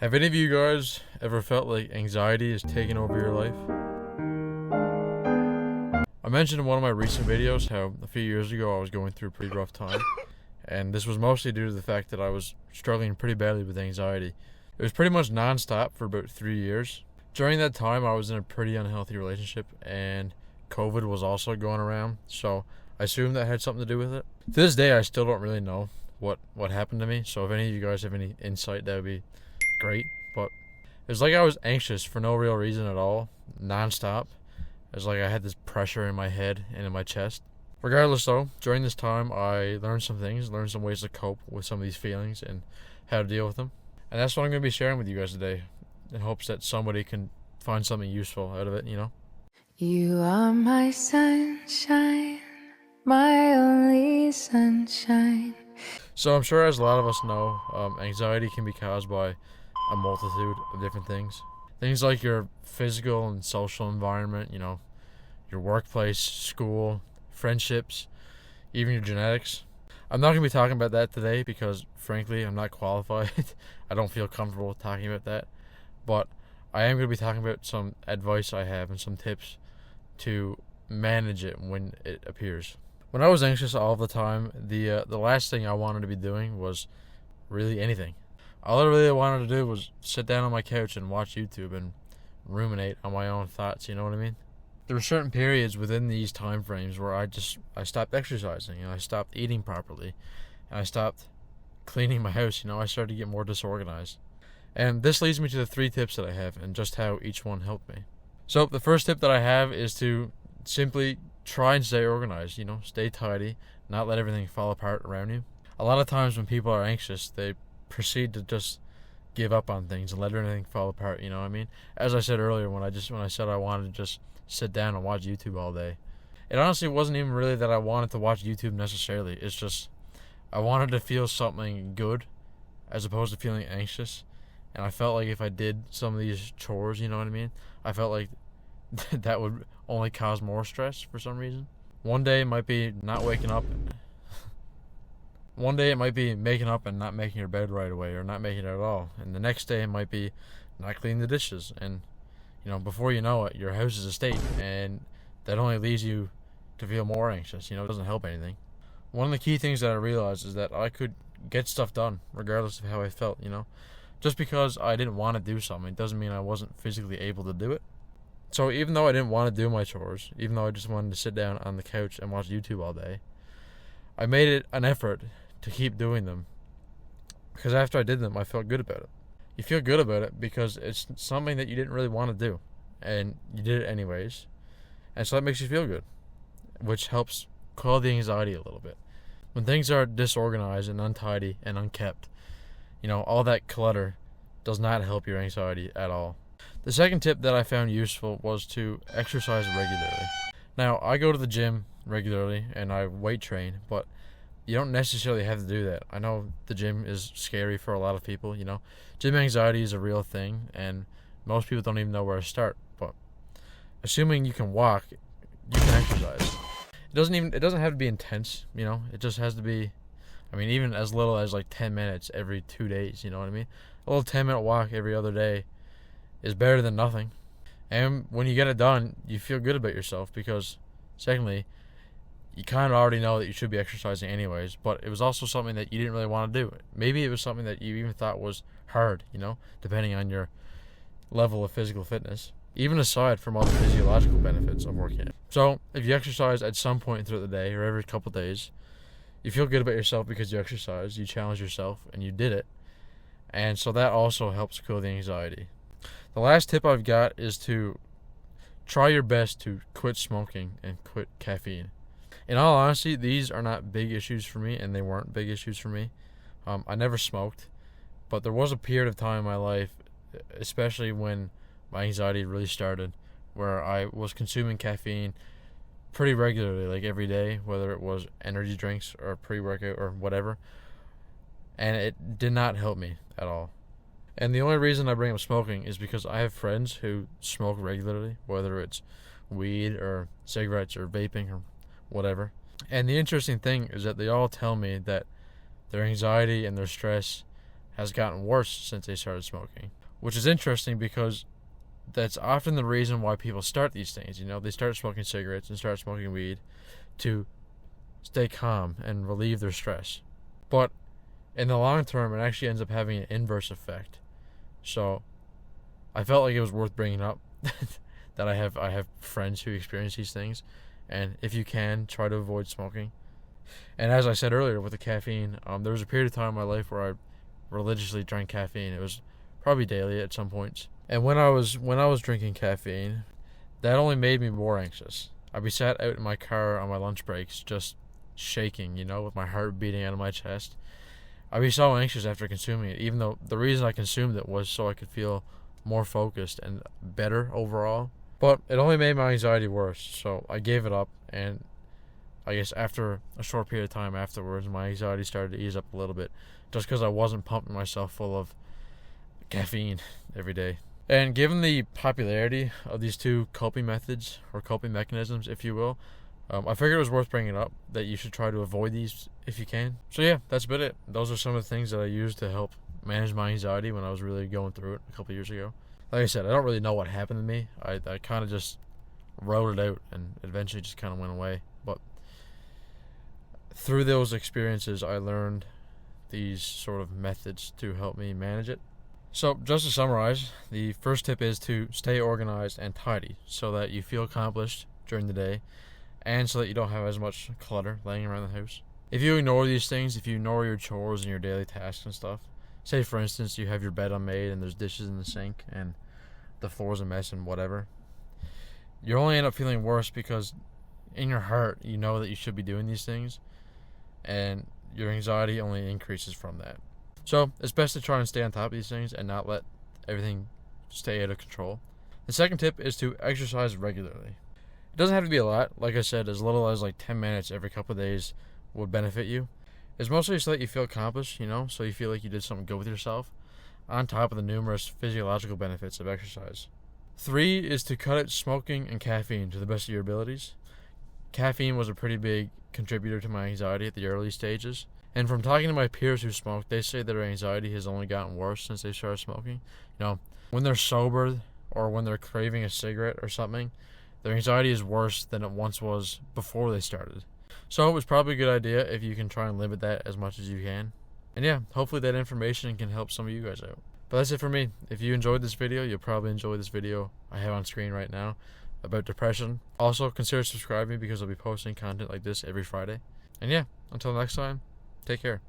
Have any of you guys ever felt like anxiety is taking over your life? I mentioned in one of my recent videos how a few years ago I was going through a pretty rough time, and this was mostly due to the fact that I was struggling pretty badly with anxiety. It was pretty much non-stop for about 3 years. During that time I was in a pretty unhealthy relationship, and COVID was also going around, so I assumed that had something to do with it. To this day I still don't really know what happened to me, so if any of you guys have any insight, that would be great. But it was like I was anxious for no real reason at all, non-stop. It was like I had this pressure in my head and in my chest. Regardless though, during this time I learned some things, learned some ways to cope with some of these feelings and how to deal with them. And that's what I'm going to be sharing with you guys today, in hopes that somebody can find something useful out of it, you know? You are my sunshine, my only sunshine. So I'm sure, as a lot of us know, anxiety can be caused by a multitude of different things. Things like your physical and social environment, your workplace, school, friendships, even your genetics. I'm not going to be talking about that today because, frankly, I'm not qualified. I don't feel comfortable talking about that. But I am going to be talking about some advice I have and some tips to manage it when it appears. When I was anxious all the time, the last thing I wanted to be doing was really anything. All I really wanted to do was sit down on my couch and watch YouTube and ruminate on my own thoughts, you know what I mean? There were certain periods within these time frames where I stopped exercising, and I stopped eating properly, and I stopped cleaning my house, I started to get more disorganized. And this leads me to the 3 tips that I have and just how each one helped me. So the first tip that I have is to simply try and stay organized, stay tidy, not let everything fall apart around you. A lot of times when people are anxious, they proceed to just give up on things and let everything fall apart, you know what I mean? As I said earlier, when I said I wanted to just sit down and watch YouTube all day, it honestly wasn't even really that I wanted to watch YouTube necessarily. It's just I wanted to feel something good as opposed to feeling anxious. And I felt like if I did some of these chores, you know what I mean, I felt like that would only cause more stress for some reason. One day it might be not waking up. One day it might be making up and not making your bed right away, or not making it at all. And the next day it might be not cleaning the dishes. And, before you know it, your house is a state. And that only leads you to feel more anxious. It doesn't help anything. One of the key things that I realized is that I could get stuff done regardless of how I felt, Just because I didn't want to do something doesn't mean I wasn't physically able to do it. So even though I didn't want to do my chores, even though I just wanted to sit down on the couch and watch YouTube all day, I made it an effort to keep doing them. Because after I did them, I felt good about it. You feel good about it because it's something that you didn't really want to do, and you did it anyways. And so that makes you feel good, which helps quell the anxiety a little bit. When things are disorganized and untidy and unkept, all that clutter does not help your anxiety at all. The second tip that I found useful was to exercise regularly. Now, I go to the gym regularly and I weight train, but you don't necessarily have to do that. I know the gym is scary for a lot of people, Gym anxiety is a real thing, and most people don't even know where to start. But assuming you can walk, you can exercise. It doesn't have to be intense, It just has to be, even as little as like 10 minutes every 2 days, you know what I mean? A little 10-minute walk every other day is better than nothing. And when you get it done, you feel good about yourself because, secondly, you kind of already know that you should be exercising anyways, but it was also something that you didn't really want to do. Maybe it was something that you even thought was hard, depending on your level of physical fitness, even aside from all the physiological benefits of working out. So if you exercise at some point throughout the day or every couple of days, you feel good about yourself because you exercised, you challenged yourself, and you did it. And so that also helps cool the anxiety. The last tip I've got is to try your best to quit smoking and quit caffeine. In all honesty, these are not big issues for me, and they weren't big issues for me. I never smoked, but there was a period of time in my life, especially when my anxiety really started, where I was consuming caffeine pretty regularly, like every day, whether it was energy drinks or pre-workout or whatever, and it did not help me at all. And the only reason I bring up smoking is because I have friends who smoke regularly, whether it's weed or cigarettes or vaping or whatever. And the interesting thing is that they all tell me that their anxiety and their stress has gotten worse since they started smoking. Which is interesting because that's often the reason why people start these things. You know, they start smoking cigarettes and start smoking weed to stay calm and relieve their stress. But in the long term, it actually ends up having an inverse effect. So I felt like it was worth bringing up that I have friends who experience these things, and if you can, try to avoid smoking. And as I said earlier with the caffeine, there was a period of time in my life where I religiously drank caffeine. It was probably daily at some points. And when I was drinking caffeine, that only made me more anxious. I'd be sat out in my car on my lunch breaks, just shaking, you know, with my heart beating out of my chest. I'd be so anxious after consuming it, even though the reason I consumed it was so I could feel more focused and better overall. But it only made my anxiety worse, so I gave it up, and I guess after a short period of time afterwards, my anxiety started to ease up a little bit, just because I wasn't pumping myself full of caffeine every day. And given the popularity of these two coping methods, or coping mechanisms, if you will, I figured it was worth bringing up that you should try to avoid these if you can. So yeah, that's about it. Those are some of the things that I used to help manage my anxiety when I was really going through it a couple years ago. Like I said, I don't really know what happened to me. I kind of just wrote it out and eventually just kind of went away. But through those experiences, I learned these sort of methods to help me manage it. So just to summarize, the first tip is to stay organized and tidy so that you feel accomplished during the day and so that you don't have as much clutter laying around the house. If you ignore these things, if you ignore your chores and your daily tasks and stuff, say for instance you have your bed unmade and there's dishes in the sink and the floor's a mess and whatever, you only end up feeling worse because in your heart you know that you should be doing these things and your anxiety only increases from that. So it's best to try and stay on top of these things and not let everything stay out of control. The second tip is to exercise regularly. It doesn't have to be a lot. Like I said, as little as like 10 minutes every couple of days would benefit you. It's mostly so that you feel accomplished, you know, so you feel like you did something good with yourself, on top of the numerous physiological benefits of exercise. 3 is to cut out smoking and caffeine to the best of your abilities. Caffeine was a pretty big contributor to my anxiety at the early stages. And from talking to my peers who smoke, they say that their anxiety has only gotten worse since they started smoking. You know, when they're sober or when they're craving a cigarette or something, their anxiety is worse than it once was before they started. So it was probably a good idea if you can try and limit that as much as you can. And yeah, hopefully that information can help some of you guys out. But that's it for me. If you enjoyed this video, you'll probably enjoy this video I have on screen right now about depression. Also, consider subscribing because I'll be posting content like this every Friday. And yeah, until next time, take care.